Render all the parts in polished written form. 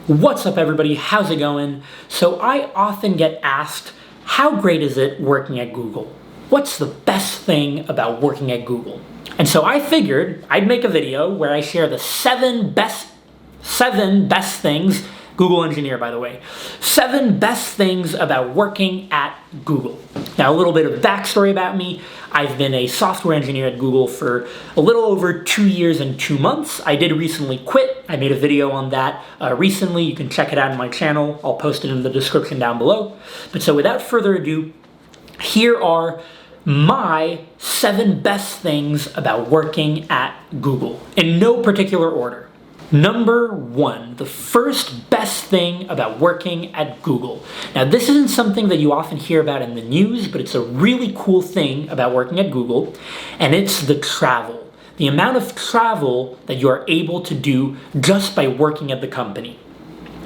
What's up, everybody? How's it going? So I often get asked, how great is it working at Google? What's the best thing about working at Google? And so I figured I'd make a video where I share the seven best things, Google engineer, by the way, 7 best things about working at Google. Now, a little bit of backstory about me. I've been a software engineer at Google for a little over 2 years and 2 months. I did recently quit. I made a video on that recently. You can check it out on my channel. I'll post it in the description down below. But so without further ado, here are my 7 best things about working at Google, in no particular order. Number 1, the first best thing about working at Google. Now, this isn't something that you often hear about in the news, but it's a really cool thing about working at Google, and it's the travel. The amount of travel that you are able to do just by working at the company.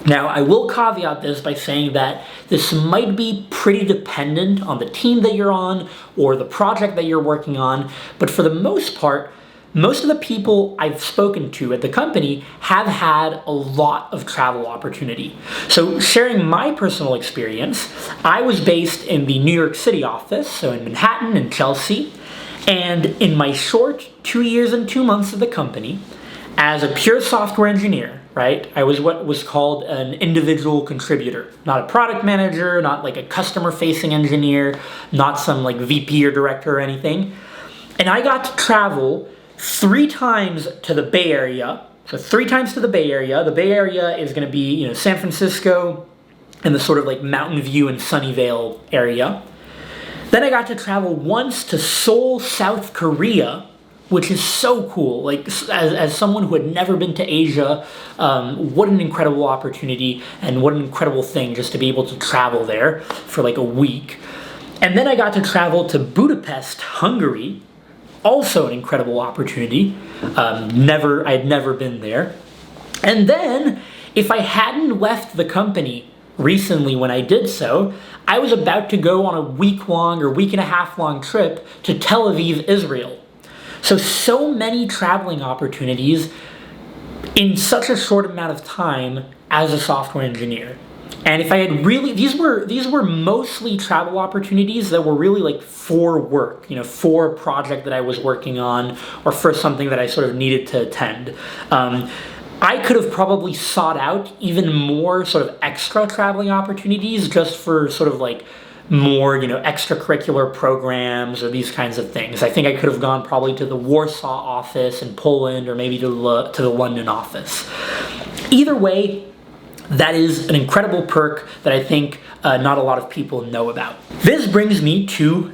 Now, I will caveat this by saying that this might be pretty dependent on the team that you're on or the project that you're working on, but for the most part, most of the people I've spoken to at the company have had a lot of travel opportunity. So sharing my personal experience, I was based in the New York City office, so in Manhattan and Chelsea, and in my short 2 years and 2 months at the company, as a pure software engineer, right, I was what was called an individual contributor, not a product manager, not like a customer-facing engineer, not some like VP or director or anything, and I got to travel 3 times to the Bay Area. So 3 times to the Bay Area. The Bay Area is going to be, San Francisco and the sort of like Mountain View and Sunnyvale area. Then I got to travel once to Seoul, South Korea, which is so cool. Like, as someone who had never been to Asia, what an incredible opportunity and what an incredible thing just to be able to travel there for like a week. And then I got to travel to Budapest, Hungary. Also an incredible opportunity. I had never been there. And then, if I hadn't left the company recently when I did so, I was about to go on a week-long or week-and-a-half-long trip to Tel Aviv, Israel. So many traveling opportunities in such a short amount of time as a software engineer. And if I had really, these were mostly travel opportunities that were really like for work, for a project that I was working on or for something that I sort of needed to attend. I could have probably sought out even more sort of extra traveling opportunities just for sort of like more, extracurricular programs or these kinds of things. I think I could have gone probably to the Warsaw office in Poland or maybe to the London office. Either way, that is an incredible perk that I think not a lot of people know about. This brings me to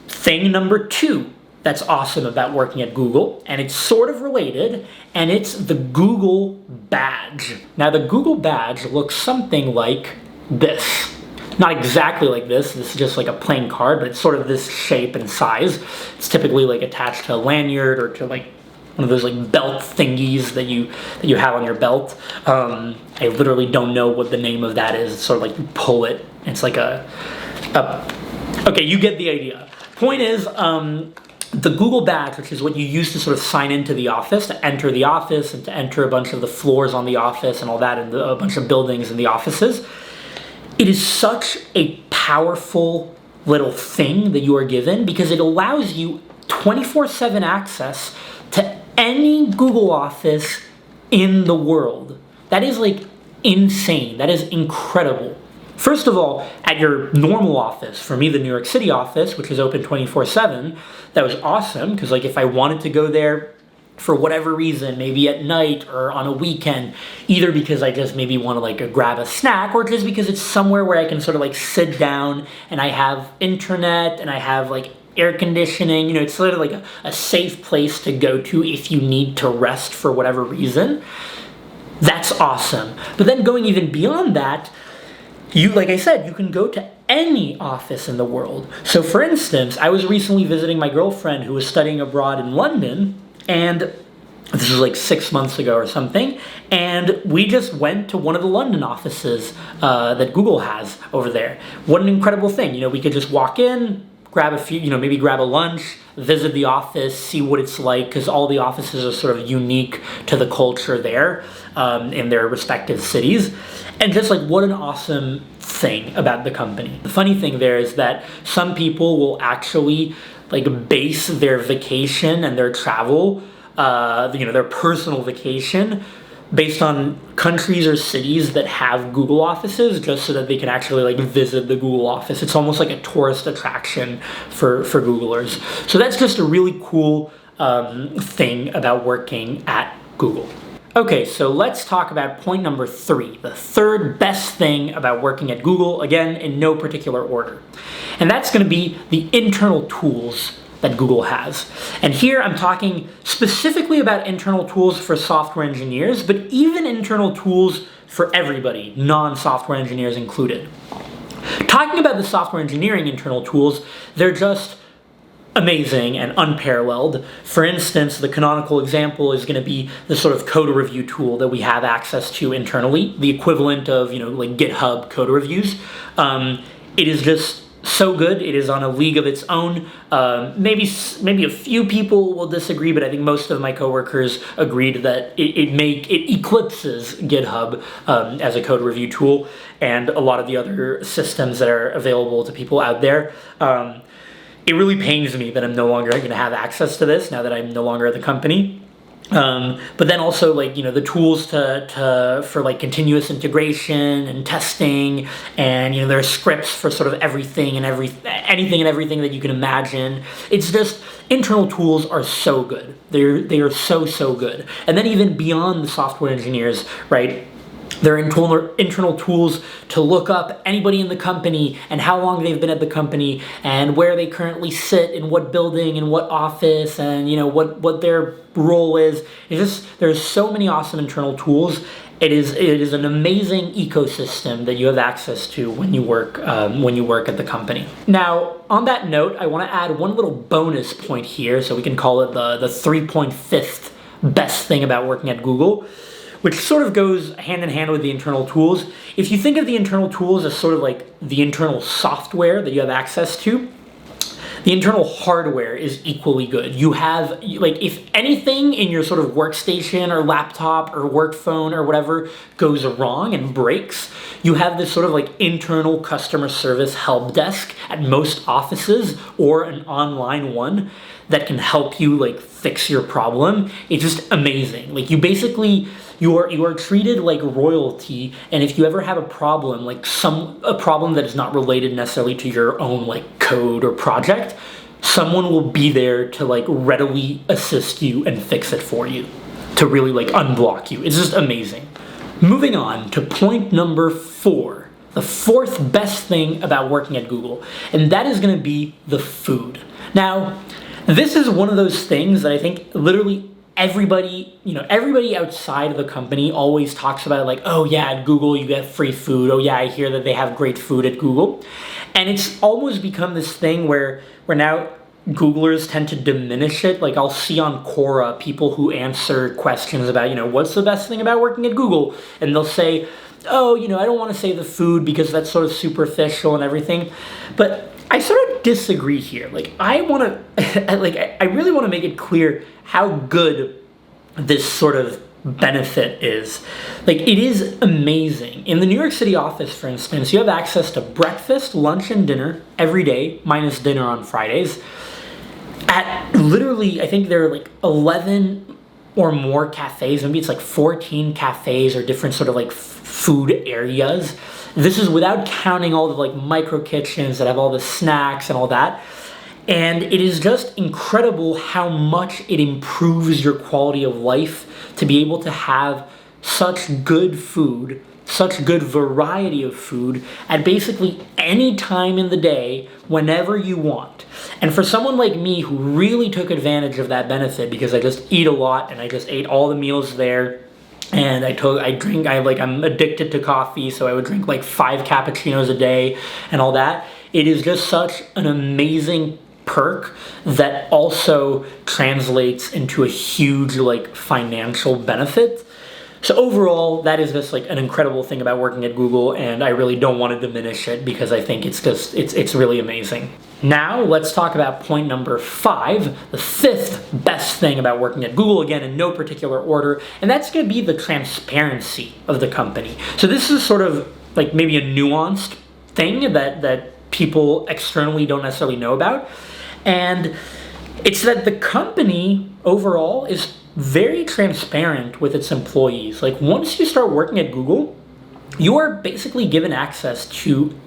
thing number 2 that's awesome about working at Google, and it's sort of related, and it's the Google badge. Now, the Google badge looks something like this. Not exactly like this is just like a plain card, but it's sort of this shape and size. It's typically like attached to a lanyard or to like one of those like belt thingies that you have on your belt. I literally don't know what the name of that is. It's sort of like you pull it. It's like okay, you get the idea. Point is, the Google badge, which is what you use to sort of sign into the office, to enter the office and to enter a bunch of the floors on the office and all that, and a bunch of buildings in the offices. It is such a powerful little thing that you are given because it allows you 24/7 access to any Google office in the world. That is like insane. That is incredible. First of all, at your normal office, for me, the New York City office, which is open 24/7, that was awesome because like if I wanted to go there for whatever reason, maybe at night or on a weekend, either because I just maybe want to like grab a snack or just because it's somewhere where I can sort of like sit down and I have internet and I have like air conditioning, it's sort of like a safe place to go to if you need to rest for whatever reason. That's awesome. But then going even beyond that, like I said, you can go to any office in the world. So for instance, I was recently visiting my girlfriend who was studying abroad in London, and this was like 6 months ago or something, and we just went to one of the London offices that Google has over there. What an incredible thing. We could just walk in, grab a few, maybe grab a lunch, visit the office, see what it's like, because all the offices are sort of unique to the culture there in their respective cities. And just like what an awesome thing about the company. The funny thing there is that some people will actually like base their vacation and their travel, their personal vacation, based on countries or cities that have Google offices, just so that they can actually like visit the Google office. It's almost like a tourist attraction for Googlers. So that's just a really cool thing about working at Google. Okay, so let's talk about point number 3, the third best thing about working at Google, again, in no particular order. And that's going to be the internal tools that Google has. And here I'm talking specifically about internal tools for software engineers, but even internal tools for everybody, non-software engineers included. Talking about the software engineering internal tools, they're just amazing and unparalleled. For instance, the canonical example is going to be the sort of code review tool that we have access to internally, the equivalent of, like GitHub code reviews. It is just so good. It is on a league of its own. Maybe a few people will disagree, but I think most of my coworkers agreed that it eclipses GitHub as a code review tool and a lot of the other systems that are available to people out there. It really pains me that I'm no longer going to have access to this now that I'm no longer at the company. But then also the tools for like continuous integration and testing, and there are scripts for sort of anything and everything that you can imagine. It's just internal tools are so good. They are so good. And then even beyond the software engineers, right? There are internal tools to look up anybody in the company and how long they've been at the company and where they currently sit in what building and what office and what their role is. There's so many awesome internal tools. It is an amazing ecosystem that you have access to when you work at the company. Now, on that note, I want to add one little bonus point here, so we can call it the 3.5th best thing about working at Google, which sort of goes hand in hand with the internal tools. If you think of the internal tools as sort of like the internal software that you have access to, the internal hardware is equally good. You have, if anything in your sort of workstation or laptop or work phone or whatever goes wrong and breaks, you have this sort of like internal customer service help desk at most offices or an online one that can help you fix your problem. It's just amazing. You are treated like royalty, and if you ever have a problem, a problem that is not related necessarily to your own code or project, someone will be there to readily assist you and fix it for you, to really unblock you. It's just amazing. Moving on to point number 4, the 4th best thing about working at Google, and that is going to be the food. Now, this is one of those things that I think literally everybody outside of the company always talks about oh yeah, at Google you get free food. Oh yeah, I hear that they have great food at Google. And it's almost become this thing where now Googlers tend to diminish it. I'll see on Quora people who answer questions about, what's the best thing about working at Google? And they'll say, oh, I don't want to say the food because that's sort of superficial and everything. But I sort of disagree here. I really want to make it clear how good this sort of benefit is. It is amazing. In the New York City office, for instance, you have access to breakfast, lunch, and dinner every day, minus dinner on Fridays. At literally, I think there are 11 or more cafes. Maybe it's 14 cafes or different sort of food areas. This is without counting all the micro kitchens that have all the snacks and all that. And it is just incredible how much it improves your quality of life to be able to have such good food, such good variety of food at basically any time in the day, whenever you want. And for someone like me who really took advantage of that benefit, because I just eat a lot and I just ate all the meals there, and I'm addicted to coffee, so I would drink 5 cappuccinos a day and all that. It is just such an amazing perk that also translates into a huge financial benefit. So overall, that is just like an incredible thing about working at Google, and I really don't want to diminish it because I think it's really amazing. Now let's talk about point number 5, the 5th best thing about working at Google, again in no particular order, and that's going to be the transparency of the company. So this is sort of like maybe a nuanced thing that people externally don't necessarily know about, and it's that the company overall is very transparent with its employees. Like once you start working at Google, you are basically given access to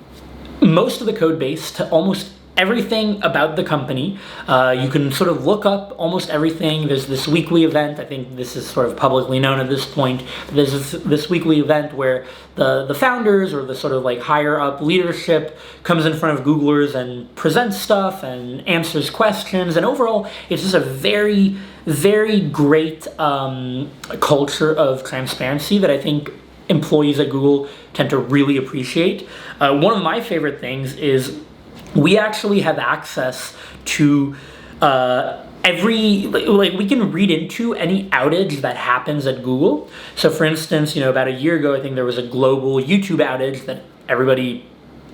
most of the code base, to almost everything about the company. You can sort of look up almost everything. There's this weekly event, I think this is sort of publicly known at this point. There's this weekly event where the founders or the sort of like higher up leadership comes in front of Googlers and presents stuff and answers questions. And overall, it's just a very, very great culture of transparency that I think employees at Google tend to really appreciate. One of my favorite things is we actually have access to we can read into any outage that happens at Google. So for instance, about a year ago, I think there was a global YouTube outage that everybody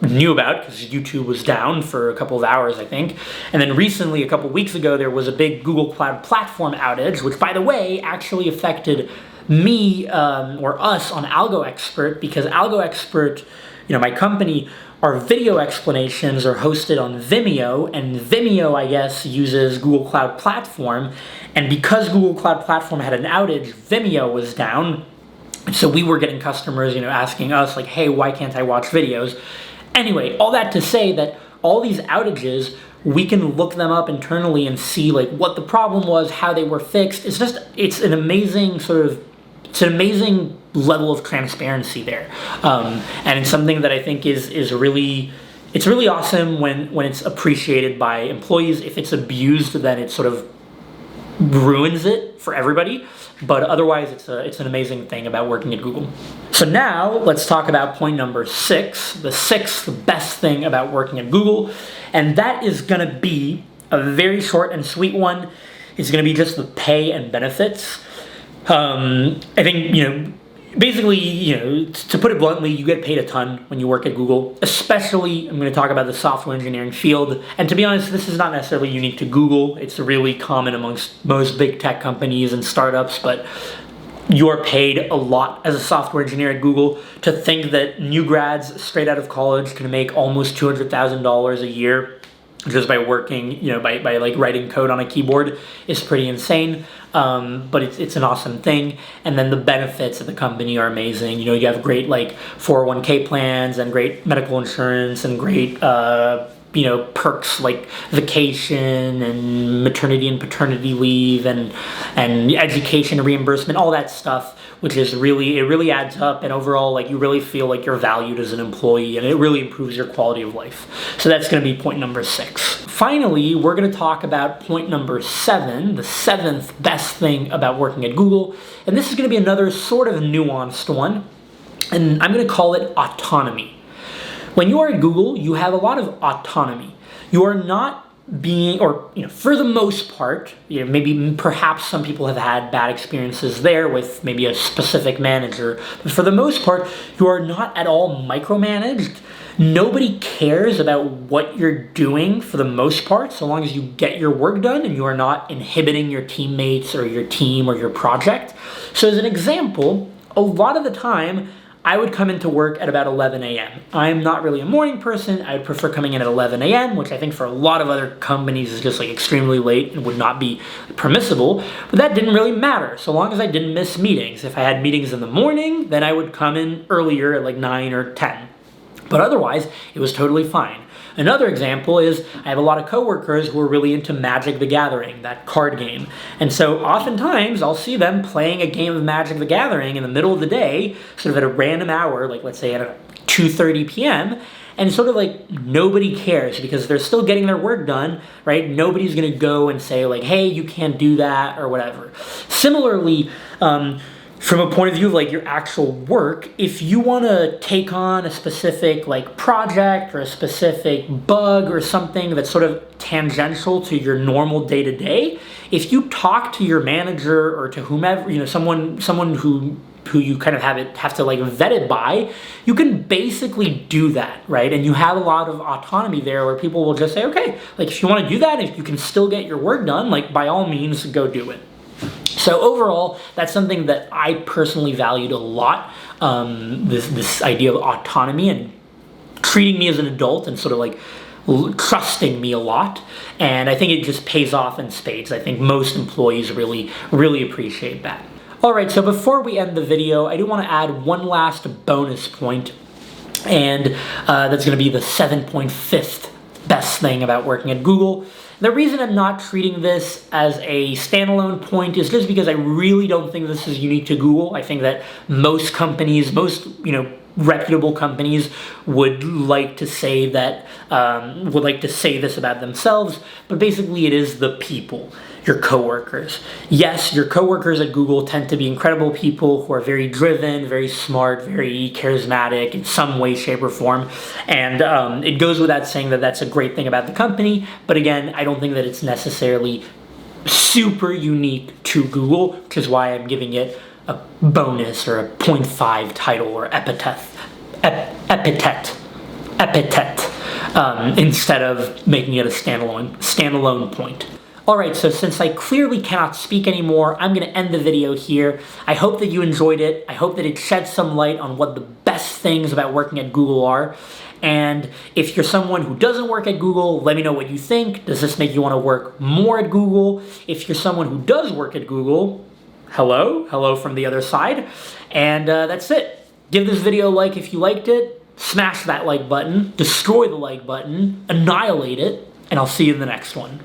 knew about because YouTube was down for a couple of hours, I think. And then recently, a couple weeks ago, there was a big Google Cloud Platform outage, which by the way, actually affected me or us on Algo Expert, because Algo Expert, my company, our video explanations are hosted on Vimeo, and Vimeo, I guess, uses Google Cloud Platform, and because Google Cloud Platform had an outage, Vimeo was down, so we were getting customers, asking us, like, hey, why can't I watch videos? Anyway, all that to say that all these outages, we can look them up internally and see, like, what the problem was, how they were fixed. It's an amazing level of transparency there, and it's something that I think is really awesome when it's appreciated by employees. If it's abused, then it sort of ruins it for everybody. But otherwise, it's an amazing thing about working at Google. So now let's talk about point number 6, the 6th best thing about working at Google, and that is going to be a very short and sweet one. It's going to be just the pay and benefits. I think, basically, to put it bluntly, you get paid a ton when you work at Google, especially, I'm going to talk about the software engineering field. And to be honest, this is not necessarily unique to Google. It's really common amongst most big tech companies and startups, but you're paid a lot as a software engineer at Google. To think that new grads straight out of college can make almost $200,000 a year just by working, by like writing code on a keyboard is pretty insane. But it's an awesome thing. And then the benefits of the company are amazing. You have great like 401k plans and great medical insurance and great perks like vacation and maternity and paternity leave and education reimbursement, all that stuff, which is it really adds up, and overall, like, you really feel like you're valued as an employee, and it really improves your quality of life. So that's going to be point number 6. Finally, we're going to talk about point number 7, the 7th best thing about working at Google, and this is going to be another sort of nuanced one, and I'm going to call it autonomy. When you are at Google, you have a lot of autonomy. You are not being, or for the most part, maybe perhaps some people have had bad experiences there with maybe a specific manager, but for the most part, you are not at all micromanaged. Nobody cares about what you're doing for the most part, so long as you get your work done and you are not inhibiting your teammates or your team or your project. So as an example, a lot of the time, I would come into work at about 11 a.m. I'm not really a morning person. I would prefer coming in at 11 a.m., which I think for a lot of other companies is just like extremely late and would not be permissible. But that didn't really matter, so long as I didn't miss meetings. If I had meetings in the morning, then I would come in earlier at like 9 or 10. But otherwise, it was totally fine. Another example is I have a lot of coworkers who are really into Magic the Gathering, that card game. And so oftentimes I'll see them playing a game of Magic the Gathering in the middle of the day, sort of at a random hour, like let's say at 2:30 p.m., and sort of like nobody cares because they're still getting their work done, right? Nobody's going to go and say like, hey, you can't do that or whatever. Similarly, from a point of view of like your actual work, if you want to take on a specific like project or a specific bug or something that's sort of tangential to your normal day-to-day, if you talk to your manager or to whomever, someone who who you kind of have to like vet it by, you can basically do that, right? And you have a lot of autonomy there where people will just say, okay, like if you want to do that, if you can still get your work done, like by all means, go do it. So overall, that's something that I personally valued a lot, this idea of autonomy and treating me as an adult and sort of like trusting me a lot. And I think it just pays off in spades. I think most employees really, really appreciate that. All right, so before we end the video, I do want to add one last bonus point, and that's going to be the 7.5th best thing about working at Google. The reason I'm not treating this as a standalone point is just because I really don't think this is unique to Google. I think that most companies, reputable companies would like to say that, would like to say this about themselves, but basically it is the people, your coworkers. Yes, your coworkers at Google tend to be incredible people who are very driven, very smart, very charismatic in some way, shape, or form. And it goes without saying that that's a great thing about the company. But again, I don't think that it's necessarily super unique to Google, which is why I'm giving it a bonus or a 0.5 title or epithet, instead of making it a standalone point. Alright, so since I clearly cannot speak anymore, I'm going to end the video here. I hope that you enjoyed it. I hope that it sheds some light on what the best things about working at Google are. And if you're someone who doesn't work at Google, let me know what you think. Does this make you want to work more at Google? If you're someone who does work at Google, hello from the other side. And that's it. Give this video a like if you liked it. Smash that like button. Destroy the like button. Annihilate it. And I'll see you in the next one.